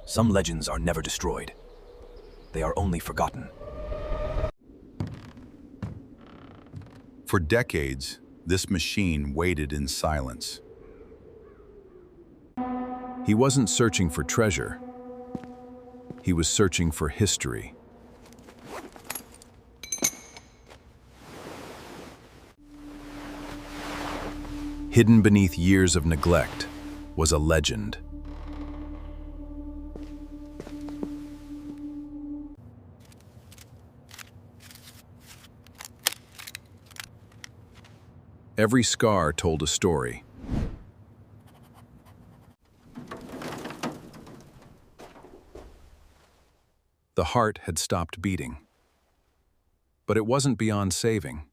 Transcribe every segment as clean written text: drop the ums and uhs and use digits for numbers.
Some legends are never destroyed. They are only forgotten. For decades, this machine waited in silence. He wasn't searching for treasure. He was searching for history. Hidden beneath years of neglect was a legend. Every scar told a story. The heart had stopped beating. But it wasn't beyond saving.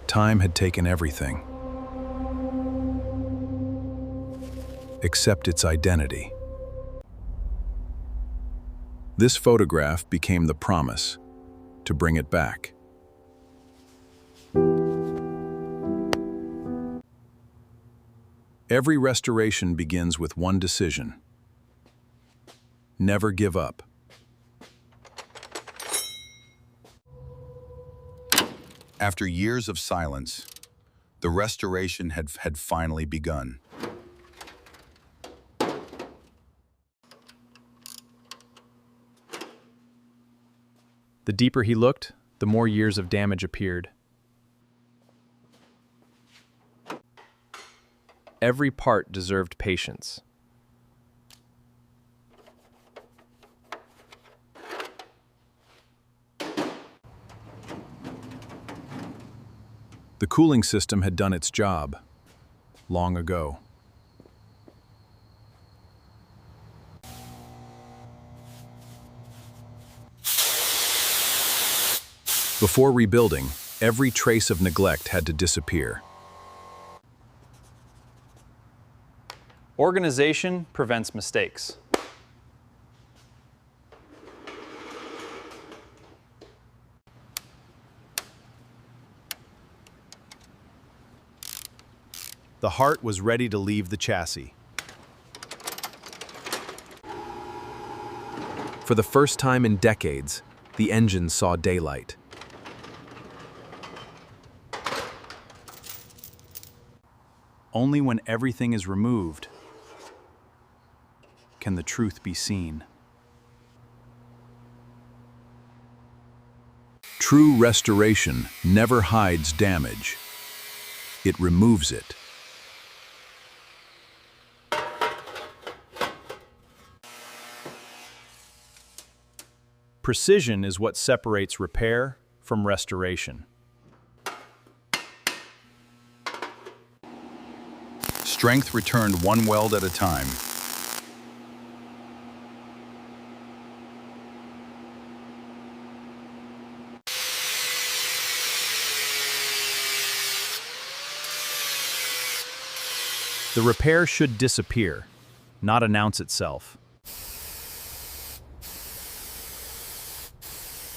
Time had taken everything, except its identity. This photograph became the promise to bring it back. Every restoration begins with one decision: never give up. After years of silence, the restoration had finally begun. The deeper he looked, the more years of damage appeared. Every part deserved patience. The cooling system had done its job long ago. Before rebuilding, every trace of neglect had to disappear. Organization prevents mistakes. The heart was ready to leave the chassis. For the first time in decades, the engine saw daylight. Only when everything is removed can the truth be seen. True restoration never hides damage. It removes it. Precision is what separates repair from restoration. Strength returned one weld at a time. The repair should disappear, not announce itself.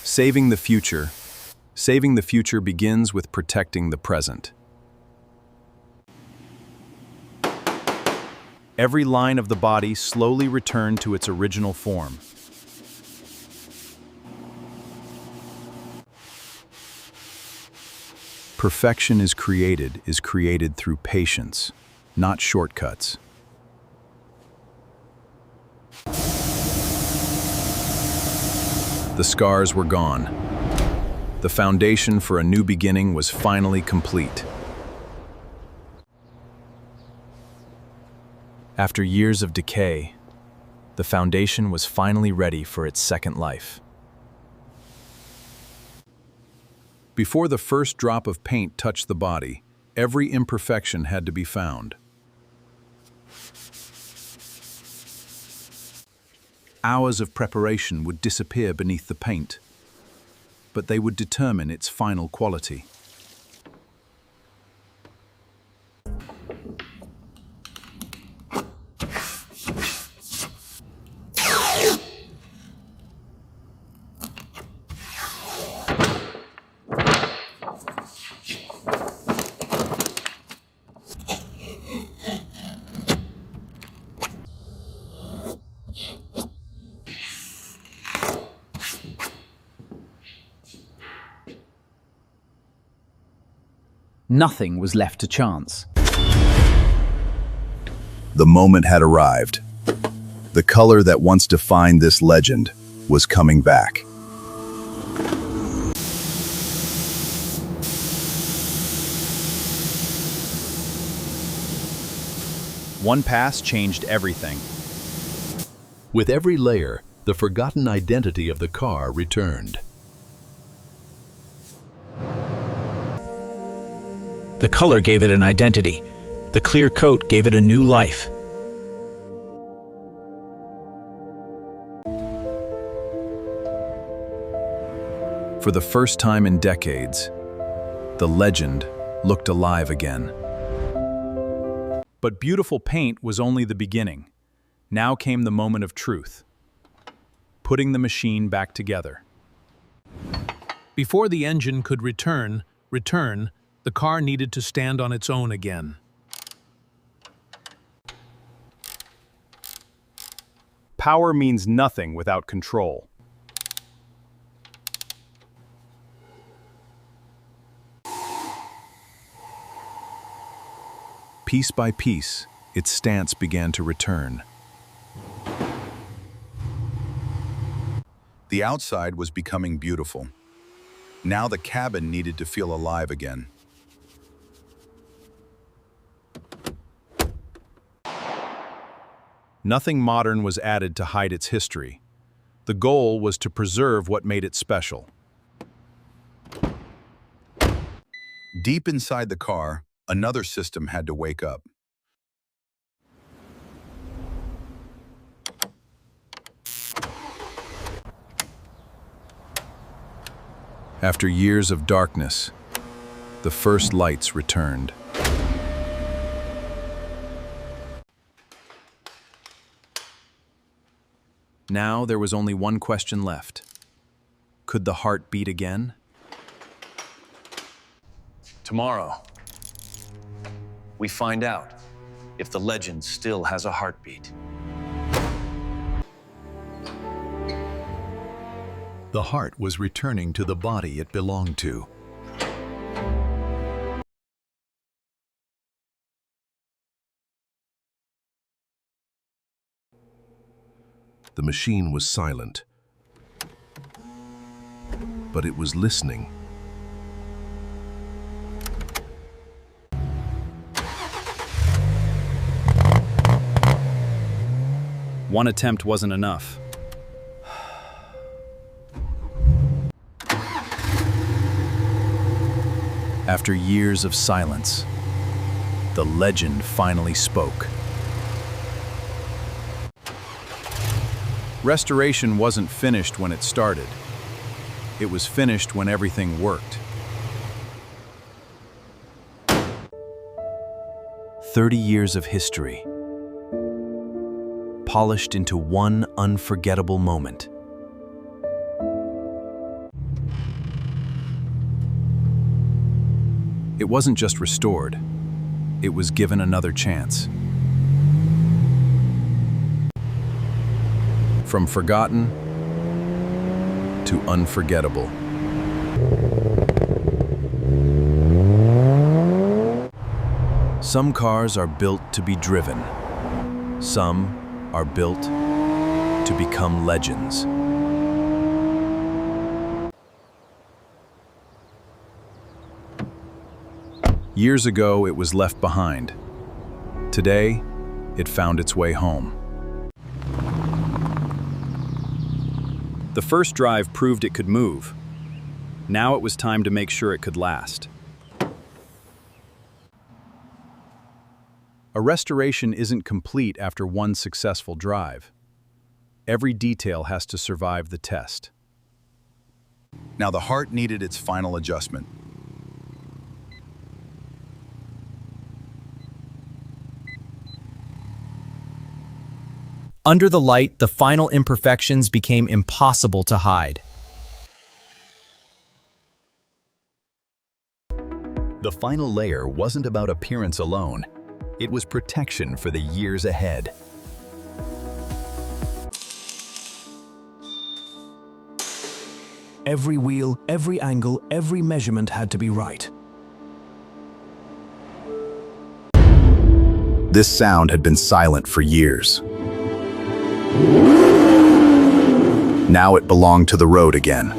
Saving the future. Saving the future begins with protecting the present. Every line of the body slowly returned to its original form. Perfection is created through patience, not shortcuts. The scars were gone. The foundation for a new beginning was finally complete. After years of decay, the foundation was finally ready for its second life. Before the first drop of paint touched the body, every imperfection had to be found. Hours of preparation would disappear beneath the paint, but they would determine its final quality. Nothing was left to chance. The moment had arrived. The color that once defined this legend was coming back. One pass changed everything. With every layer, the forgotten identity of the car returned. The color gave it an identity. The clear coat gave it a new life. For the first time in decades, the legend looked alive again. But beautiful paint was only the beginning. Now came the moment of truth. Putting the machine back together. Before the engine could return, the car needed to stand on its own again. Power means nothing without control. Piece by piece, its stance began to return. The outside was becoming beautiful. Now the cabin needed to feel alive again. Nothing modern was added to hide its history. The goal was to preserve what made it special. Deep inside the car, another system had to wake up. After years of darkness, the first lights returned. Now there was only one question left. Could the heart beat again? Tomorrow, we find out if the legend still has a heartbeat. The heart was returning to the body it belonged to. The machine was silent, but it was listening. One attempt wasn't enough. After years of silence, the legend finally spoke. Restoration wasn't finished when it started. It was finished when everything worked. 30 years of history, polished into one unforgettable moment. It wasn't just restored, it was given another chance. From forgotten to unforgettable. Some cars are built to be driven. Some are built to become legends. Years ago, it was left behind. Today, it found its way home. The first drive proved it could move. Now it was time to make sure it could last. A restoration isn't complete after one successful drive. Every detail has to survive the test. Now the heart needed its final adjustment. Under the light, the final imperfections became impossible to hide. The final layer wasn't about appearance alone. It was protection for the years ahead. Every wheel, every angle, every measurement had to be right. This sound had been silent for years. Now it belonged to the road again.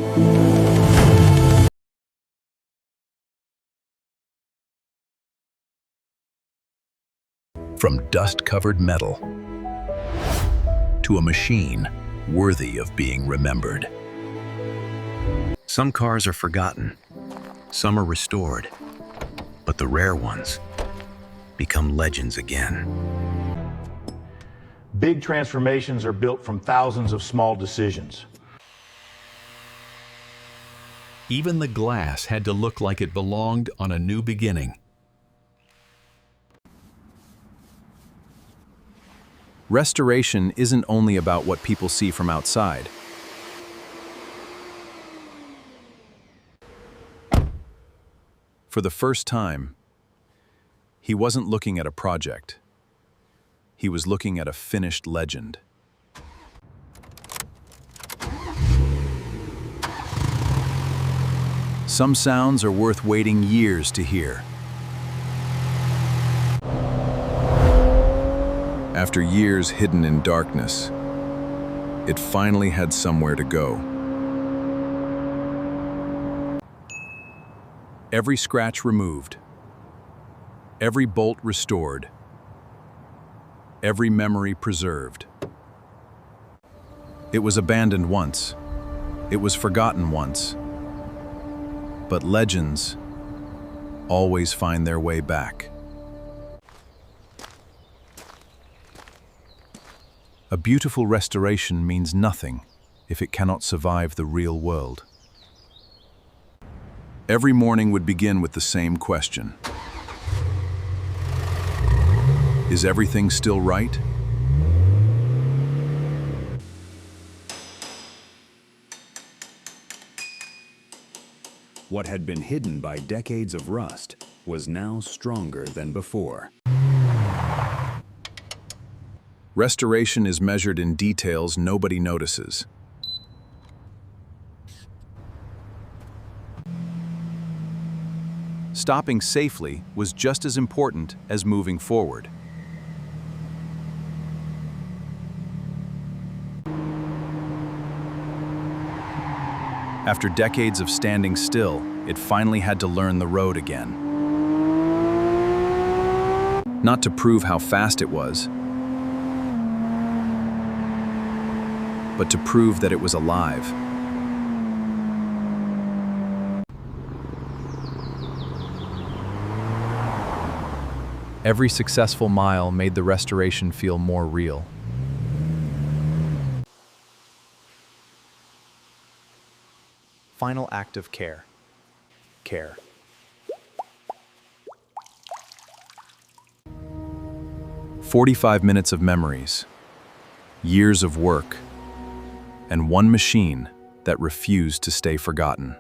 From dust-covered metal to a machine worthy of being remembered. Some cars are forgotten, some are restored, but the rare ones become legends again. Big transformations are built from thousands of small decisions. Even the glass had to look like it belonged on a new beginning. Restoration isn't only about what people see from outside. For the first time, he wasn't looking at a project. He was looking at a finished legend. Some sounds are worth waiting years to hear. After years hidden in darkness, it finally had somewhere to go. Every scratch removed, every bolt restored, every memory preserved. It was abandoned once, it was forgotten once, but legends always find their way back. A beautiful restoration means nothing if it cannot survive the real world. Every morning would begin with the same question. Is everything still right? What had been hidden by decades of rust was now stronger than before. Restoration is measured in details nobody notices. Stopping safely was just as important as moving forward. After decades of standing still, it finally had to learn the road again. Not to prove how fast it was, but to prove that it was alive. Every successful mile made the restoration feel more real. Final act of care. Care. "45 minutes of memories, years of work, and one machine that refused to stay forgotten."